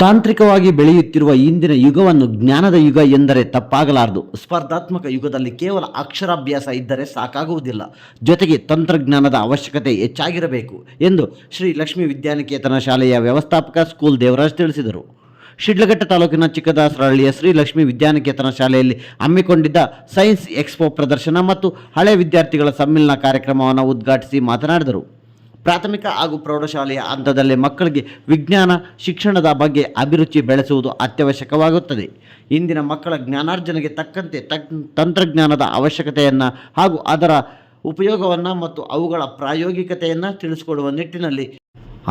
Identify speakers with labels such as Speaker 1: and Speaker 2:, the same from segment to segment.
Speaker 1: ತಾಂತ್ರಿಕವಾಗಿ ಬೆಳೆಯುತ್ತಿರುವ ಇಂದಿನ ಯುಗವನ್ನು ಜ್ಞಾನದ ಯುಗ ಎಂದರೆ ತಪ್ಪಾಗಲಾರದು. ಸ್ಪರ್ಧಾತ್ಮಕ ಯುಗದಲ್ಲಿ ಕೇವಲ ಅಕ್ಷರಾಭ್ಯಾಸ ಇದ್ದರೆ ಸಾಕಾಗುವುದಿಲ್ಲ, ಜೊತೆಗೆ ತಂತ್ರಜ್ಞಾನದ ಅವಶ್ಯಕತೆ ಹೆಚ್ಚಾಗಿರಬೇಕು ಎಂದು ಶ್ರೀ ಲಕ್ಷ್ಮೀ ವಿದ್ಯಾನಿಕೇತನ ಶಾಲೆಯ ವ್ಯವಸ್ಥಾಪಕ ಸ್ಕೂಲ್ ದೇವರಾಜ್ ತಿಳಿಸಿದರು. ಶಿಡ್ಲಘಟ್ಟ ತಾಲೂಕಿನ ಚಿಕ್ಕದಾಸರಹಳ್ಳಿಯ ಶ್ರೀ ಲಕ್ಷ್ಮೀ ವಿದ್ಯಾನಿಕೇತನ ಶಾಲೆಯಲ್ಲಿ ಹಮ್ಮಿಕೊಂಡಿದ್ದ ಸೈನ್ಸ್ ಎಕ್ಸ್ಪೋ ಪ್ರದರ್ಶನ ಮತ್ತು ಹಳೆಯ ವಿದ್ಯಾರ್ಥಿಗಳ ಸಮ್ಮೇಳನ ಕಾರ್ಯಕ್ರಮವನ್ನು ಉದ್ಘಾಟಿಸಿ ಮಾತನಾಡಿದರು. ಪ್ರಾಥಮಿಕ ಹಾಗೂ ಪ್ರೌಢಶಾಲೆಯ ಹಂತದಲ್ಲೇ ಮಕ್ಕಳಿಗೆ ವಿಜ್ಞಾನ ಶಿಕ್ಷಣದ ಬಗ್ಗೆ ಅಭಿರುಚಿ ಬೆಳೆಸುವುದು ಅತ್ಯವಶ್ಯಕವಾಗುತ್ತದೆ. ಇಂದಿನ ಮಕ್ಕಳ ಜ್ಞಾನಾರ್ಜನೆಗೆ ತಕ್ಕಂತೆ ತಂತ್ರಜ್ಞಾನದ ಅವಶ್ಯಕತೆಯನ್ನು ಹಾಗೂ ಅದರ ಉಪಯೋಗವನ್ನು ಮತ್ತು ಅವುಗಳ ಪ್ರಾಯೋಗಿಕತೆಯನ್ನು ತಿಳಿಸಿಕೊಡುವ ನಿಟ್ಟಿನಲ್ಲಿ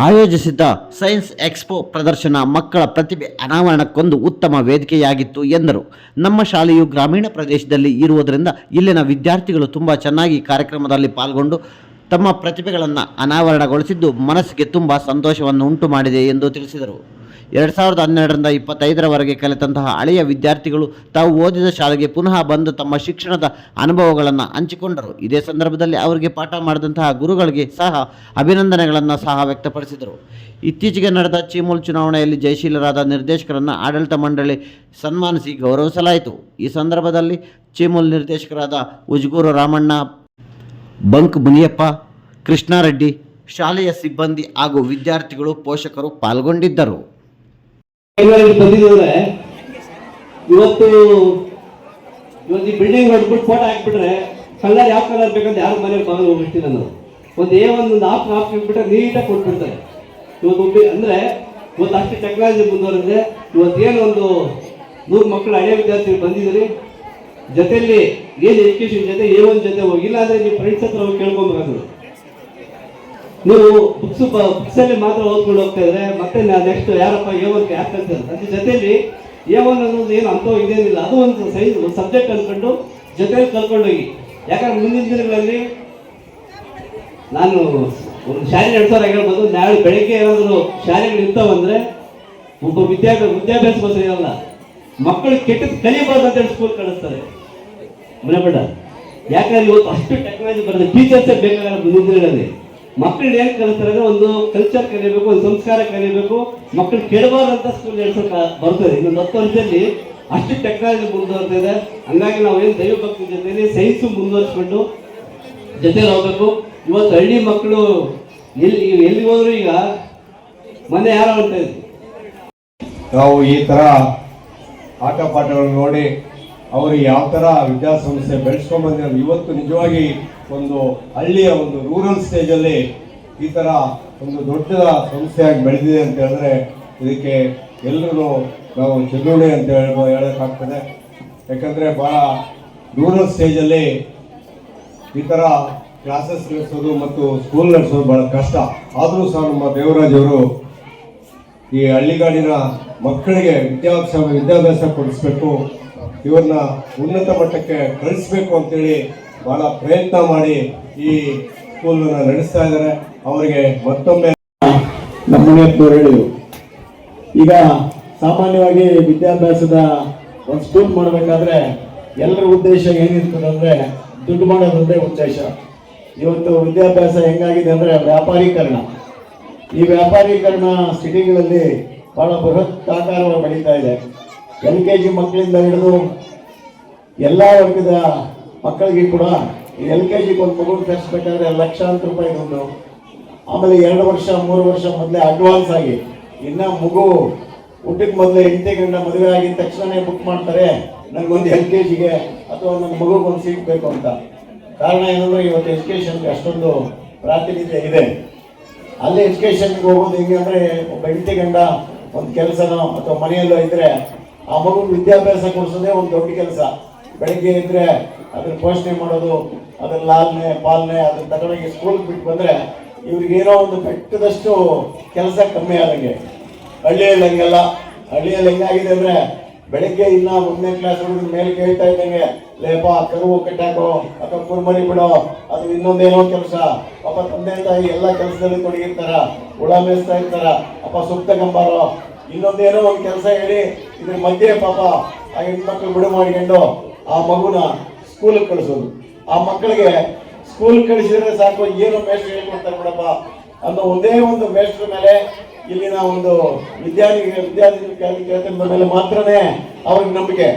Speaker 1: ಆಯೋಜಿಸಿದ್ದ ಸೈನ್ಸ್ ಎಕ್ಸ್ಪೋ ಪ್ರದರ್ಶನ ಮಕ್ಕಳ ಪ್ರತಿಭೆ ಅನಾವರಣಕ್ಕೊಂದು ಉತ್ತಮ ವೇದಿಕೆಯಾಗಿತ್ತು ಎಂದರು. ನಮ್ಮ ಶಾಲೆಯು ಗ್ರಾಮೀಣ ಪ್ರದೇಶದಲ್ಲಿ ಇರುವುದರಿಂದ ಇಲ್ಲಿನ ವಿದ್ಯಾರ್ಥಿಗಳು ತುಂಬ ಚೆನ್ನಾಗಿ ಕಾರ್ಯಕ್ರಮದಲ್ಲಿ ಪಾಲ್ಗೊಂಡು ತಮ್ಮ ಪ್ರತಿಭೆಗಳನ್ನು ಅನಾವರಣಗೊಳಿಸಿದ್ದು ಮನಸ್ಸಿಗೆ ತುಂಬ ಸಂತೋಷವನ್ನು ಉಂಟು ಮಾಡಿದೆ ಎಂದು ತಿಳಿಸಿದರು. 2012ರಿಂದ 2025ರವರೆಗೆ ಕಲಿತಂತಹ ಹಳೆಯ ವಿದ್ಯಾರ್ಥಿಗಳು ತಾವು ಓದಿದ ಶಾಲೆಗೆ ಪುನಃ ಬಂದು ತಮ್ಮ ಶಿಕ್ಷಣದ ಅನುಭವಗಳನ್ನು ಹಂಚಿಕೊಂಡರು. ಇದೇ ಸಂದರ್ಭದಲ್ಲಿ ಅವರಿಗೆ ಪಾಠ ಮಾಡಿದಂತಹ ಗುರುಗಳಿಗೆ ಸಹ ಅಭಿನಂದನೆಗಳನ್ನು ಸಹ ವ್ಯಕ್ತಪಡಿಸಿದರು. ಇತ್ತೀಚೆಗೆ ನಡೆದ ಚೀಮೂಲ್ ಚುನಾವಣೆಯಲ್ಲಿ ಜಯಶೀಲರಾದ ನಿರ್ದೇಶಕರನ್ನು ಆಡಳಿತ ಮಂಡಳಿ ಸನ್ಮಾನಿಸಿ ಗೌರವಿಸಲಾಯಿತು. ಈ ಸಂದರ್ಭದಲ್ಲಿ ಚೀಮೂಲ್ ನಿರ್ದೇಶಕರಾದ ಉಜ್ಗೂರು ರಾಮಣ್ಣ, ಬಂಕ್ ಮುನಿಯಪ್ಪ, ಕೃಷ್ಣಾರೆಡ್ಡಿ, ಶಾಲೆಯ ಸಿಬ್ಬಂದಿ ಹಾಗೂ ವಿದ್ಯಾರ್ಥಿಗಳು, ಪೋಷಕರು ಪಾಲ್ಗೊಂಡಿದ್ದರು.
Speaker 2: ಇವತ್ತು ಈ ಬಿಲ್ಡಿಂಗ್ ನೋಡ್ಬಿಟ್ಟು ಫೋಟೋ ಹಾಕ್ಬಿಟ್ರೆ ಕಲರ್ ಯಾವ ಕಲರ್ ಬೇಕಂತ ಯಾರು ಮನೇಲಿ ಬಾಗಿಲು ಹೋಗ್ಬಿಡ್ತೀನಿ ನಾನು ಒಂದು ಹಾಫ್ ಹಾಕ್ಬಿಟ್ರೆ ನೀಟಾಗಿ ಕೊಟ್ಬಿಡ್ತಾರೆ. ಇವತ್ತು ಅಂದ್ರೆ ಇವತ್ತು ಅಷ್ಟು ಟೆಕ್ನಾಲಜಿ ಮುಂದುವರೆದ್ರೆ ಇವತ್ತೇನು ಒಂದು 100 ಮಕ್ಕಳು ಹಳೆಯ ವಿದ್ಯಾರ್ಥಿಗಳು ಬಂದಿದ್ದೀರಿ. ಜೊತೆಯಲ್ಲಿ ಏನು ಎಜುಕೇಶನ್ ಜೊತೆ A1 ಜೊತೆ ಹೋಗಿಲ್ಲ ಅಂದ್ರೆ ನೀವು ಫ್ರೆಂಡ್ಸ್ ಹತ್ರ ಹೋಗಿ ಕೇಳ್ಕೊಬೇಕಾದ್ರು. ನೀವು ಬುಕ್ಸಲ್ಲಿ ಮಾತ್ರ ಓದ್ಕೊಂಡು ಹೋಗ್ತಾ ಇದ್ರೆ ಮತ್ತೆ ನೆಕ್ಸ್ಟ್ ಯಾರಪ್ಪ A1 ಯಾಕೆ ಕಲ್ತಾರೆ ಅದ್ರ ಜೊತೆಯಲ್ಲಿ A1 ಅನ್ನೋದು ಏನು ಅಂತ ಇದೇನಿಲ್ಲ, ಅದು ಒಂದು ಸಬ್ಜೆಕ್ಟ್ ಅಂದ್ಕೊಂಡು ಜೊತೆಯಲ್ಲಿ ಕಲ್ಕೊಂಡೋಗಿ. ಯಾಕಂದ್ರೆ ಮುಂದಿನ ದಿನಗಳಲ್ಲಿ ನಾನು ಒಂದು ಶಾಲೆ ನಡೆಸೋರು ಹೇಳ್ಬೋದು, ನಾಳೆ ಬೆಳಗ್ಗೆ ಏನಾದರೂ ಶಾಲೆಗಳು ಇರ್ತಾವಂದ್ರೆ ಒಬ್ಬ ವಿದ್ಯಾಭ್ಯಾಸಕ್ಕೋಸ್ಕರ ಇರಲ್ಲ, ಮಕ್ಕಳು ಕೆಟ್ಟದ್ದು ಕಲಿಯಬಾರ್ದು ಅಂತೇಳಿ ಸ್ಕೂಲ್ ಕಳಿಸ್ತಾರೆ ಮನೆಬೇಡ. ಯಾಕಂದ್ರೆ ಇವತ್ತು ಅಷ್ಟು ಟೆಕ್ನಾಲಜಿ ಬರ್ತದೆ, ಟೀಚರ್ಸೇ ಬೇಕಾಗಲ್ಲ ಮುಂದಿನ ದಿನಗಳಲ್ಲಿ. ಮಕ್ಕಳು ಏನು ಕಲಿಸ್ತಾರೆ ಅಂದ್ರೆ ಒಂದು ಕಲ್ಚರ್ ಕಲಿಯಬೇಕು, ಒಂದು ಸಂಸ್ಕಾರ ಕಲಿಯಬೇಕು, ಮಕ್ಕಳು ಕೆಡಬಾರ್ದಂತ ಸ್ಕೂಲ್ ನಡೆಸೋಕೆ ಬರ್ತದೆ. ಇನ್ನೊಂದು 10 ವರ್ಷದಲ್ಲಿ ಅಷ್ಟು ಟೆಕ್ನಾಲಜಿ ಮುಂದುವರ್ತಾ ಇದೆ. ಹಂಗಾಗಿ ನಾವು ಏನು ದೈವಭಕ್ತಿ ಜೊತೆಯಲ್ಲಿ ಸೈನ್ಸು ಮುಂದುವರಿಸ್ಕೊಂಡು ಜೊತೆಲಿ ಹೋಗ್ಬೇಕು. ಇವತ್ತು ಹಳ್ಳಿ ಮಕ್ಕಳು ಎಲ್ಲಿ ಹೋದ್ರು ಈಗ ಮೊನ್ನೆ ಯಾರೋ ಅಂತ ಇದ್ರು,
Speaker 3: ನಾವು ಈ ತರ ಆಟ ಪಾಠಗಳನ್ನು ನೋಡಿ ಅವರು ಯಾವ ತರ ವಿದ್ಯಾಸಂಸ್ಥೆ ಬೆಳೆಸ್ಕೊಂಡ್ ಬಂದಿರೋ. ಇವತ್ತು ನಿಜವಾಗಿ ಒಂದು ಹಳ್ಳಿಯ ಒಂದು ರೂರಲ್ ಸ್ಟೇಜಲ್ಲಿ ಈ ತರ ಒಂದು ದೊಡ್ಡ ಸಂಸ್ಥೆಯಾಗಿ ಬೆಳೆದಿದೆ ಅಂತ ಹೇಳಿದ್ರೆ ಇದಕ್ಕೆ ಎಲ್ಲರೂ ನಾವು ಚೆಲ್ಲುಣಿ ಅಂತ ಹೇಳೋಕ್ಕಾಗ್ತದೆ. ಯಾಕಂದ್ರೆ ಬಹಳ ರೂರಲ್ ಸ್ಟೇಜಲ್ಲಿ ಈ ತರ ಕ್ಲಾಸಸ್ ನಡೆಸೋದು ಮತ್ತು ಸ್ಕೂಲ್ ನಡೆಸೋದು ಬಹಳ ಕಷ್ಟ. ಆದರೂ ಸಹ ನಮ್ಮ ದೇವರಾಜ್ ಅವರು ಈ ಹಳ್ಳಿಗಾಡಿನ ಮಕ್ಕಳಿಗೆ ವಿದ್ಯಾಭ್ಯಾಸ ಕೊಡಿಸ್ಬೇಕು, ಇವ್ರನ್ನ ಉನ್ನತ ಮಟ್ಟಕ್ಕೆ ಕಳಿಸ್ಬೇಕು ಅಂತೇಳಿ ಬಹಳ ಪ್ರಯತ್ನ ಮಾಡಿ ಈ ಸ್ಕೂಲನ್ನು ನಡೆಸ್ತಾ ಇದ್ದಾರೆ. ಅವರಿಗೆ ಮತ್ತೊಮ್ಮೆ
Speaker 4: ನಮ್ಮ ಮುನಿಯಪ್ಪನವರು ಹೇಳಿದರು. ಈಗ ಸಾಮಾನ್ಯವಾಗಿ ವಿದ್ಯಾಭ್ಯಾಸದ ಒಂದು ಸ್ಕೂಲ್ ಮಾಡಬೇಕಾದ್ರೆ ಎಲ್ಲರ ಉದ್ದೇಶ ಏನಿರ್ತದೆ ಅಂದರೆ ದುಡ್ಡು ಮಾಡೋದಂದೇ ಉದ್ದೇಶ. ಇವತ್ತು ವಿದ್ಯಾಭ್ಯಾಸ ಹೆಂಗಾಗಿದೆ ಅಂದರೆ ವ್ಯಾಪಾರೀಕರಣ. ಈ ವ್ಯಾಪಾರೀಕರಣ ಸಿಟಿಗಳಲ್ಲಿ ಬಹಳ ಬೃಹತ್ ಆಕಾರವಾಗಿ ಬೆಳೀತಾ ಇದೆ. LKG ಮಕ್ಕಳಿಂದ ಹಿಡಿದು ಎಲ್ಲ ವರ್ಗದ ಮಕ್ಕಳಿಗೆ ಕೂಡ LKG ಒಂದು ಮಗು ತರಿಸ್ಬೇಕಾದ್ರೆ ಲಕ್ಷಾಂತರ ರೂಪಾಯಿ ದುಡ್ಡು. ಆಮೇಲೆ 2 ವರ್ಷ 3 ವರ್ಷ ಮೊದಲೇ ಅಡ್ವಾನ್ಸ್ ಆಗಿ, ಇನ್ನು ಮಗು ಊಟಕ್ಕೆ ಮೊದಲೇ ಹೆಂಡತಿ ಗಂಡ ಮದುವೆ ಆಗಿದ ತಕ್ಷಣ ಬುಕ್ ಮಾಡ್ತಾರೆ, ನನಗೊಂದು LKGಗೆ ಅಥವಾ ನನ್ನ ಮಗುಗೊಂದು ಸೀಟ್ ಬೇಕು ಅಂತ. ಕಾರಣ ಏನಂದ್ರೆ ಇವತ್ತು ಎಜುಕೇಷನ್ಗೆ ಅಷ್ಟೊಂದು ಪ್ರಾತಿನಿಧ್ಯ ಇದೆ. ಅಲ್ಲಿ ಎಜುಕೇಷನ್ಗೆ ಹೋಗೋದು ಹೆಂಗೆ ಅಂದರೆ ಒಬ್ಬ ಹೆಂಡತಿ ಗಂಡ ಒಂದು ಕೆಲಸನೋ ಅಥವಾ ಮನೆಯಲ್ಲೋ ಇದ್ದರೆ ಆ ಮಗು ವಿದ್ಯಾಭ್ಯಾಸ ಕೊಡಿಸೋದೇ ಒಂದು ದೊಡ್ಡ ಕೆಲಸ. ಬೆಳಗ್ಗೆ ಇದ್ದರೆ ಅದನ್ನ ಪೋಷಣೆ ಮಾಡೋದು, ಅದ್ರ ಲಾಲ್ನೆ ಪಾಲನೆ, ಅದನ್ನ ತಗೊಂಡೋಗಿ ಸ್ಕೂಲ್ಗೆ ಬಿಟ್ಟು ಬಂದರೆ ಇವ್ರಿಗೇನೋ ಒಂದು ಬೆಟ್ಟದಷ್ಟು ಕೆಲಸ ಕಮ್ಮಿ ಆದಂಗೆ. ಹಳ್ಳಿಯಲ್ಲಿ ಹಂಗೆಲ್ಲ. ಹಳ್ಳಿಯಲ್ಲಿ ಹೆಂಗಾಗಿದೆ ಅಂದರೆ ಬೆಳಗ್ಗೆ ಇನ್ನೂ 1ನೇ ಕ್ಲಾಸ್ ಹುಡುಗರ ಮೇಲೆ ಕೇಳ್ತಾ ಇದ್ದಂಗೆ ಲೇಪ ಕರುವು ಕಟ್ಟಾಕೋ ಅಥವಾ ಕುರ್ಮರಿ ಬಿಡೋ, ಅದು ಇನ್ನೊಂದೇನೋ ಕೆಲಸ. ಪಾಪ ತಂದೆ ತಾಯಿ ಎಲ್ಲ ಕೆಲಸದಲ್ಲಿ ತೊಡಗಿರ್ತಾರ, ಹುಳ ಮೇಯಿಸ್ತಾ ಇರ್ತಾರ, ಅಪ್ಪ ಸುತ್ತ ಗಂಬಾರೋ ಇನ್ನೊಂದೇನೋ ಒಂದು ಕೆಲಸ ಹೇಳಿ ಇದ್ರ ಮಧ್ಯೆ ಪಾಪ ಆ ಹೆಣ್ಮಕ್ಳು ಬಿಡು ಮಾಡಿಕೊಂಡು ಆ ಮಗುನ ಸ್ಕೂಲಿಗೆ ಕಳಿಸೋದು. ಆ ಮಕ್ಕಳಿಗೆ ಸ್ಕೂಲ್ ಕಳಿಸಿದ್ರೆ ಸಾಕು, ಏನೋ ಮೇಷ್ಟ್ರು ಹೇಳ್ಕೊಡ್ತಾರೆ ಬಿಡಪ್ಪ ಅನ್ನೋ ಒಂದೇ ಒಂದು ಮೇಷ್ಟ್ರ ಮೇಲೆ ಇಲ್ಲಿನ ಒಂದು ವಿದ್ಯಾರ್ಥಿಗಳ ಮೇಲೆ ಮಾತ್ರನೇ ಅವ್ರಿಗೆ ನಂಬಿಕೆ.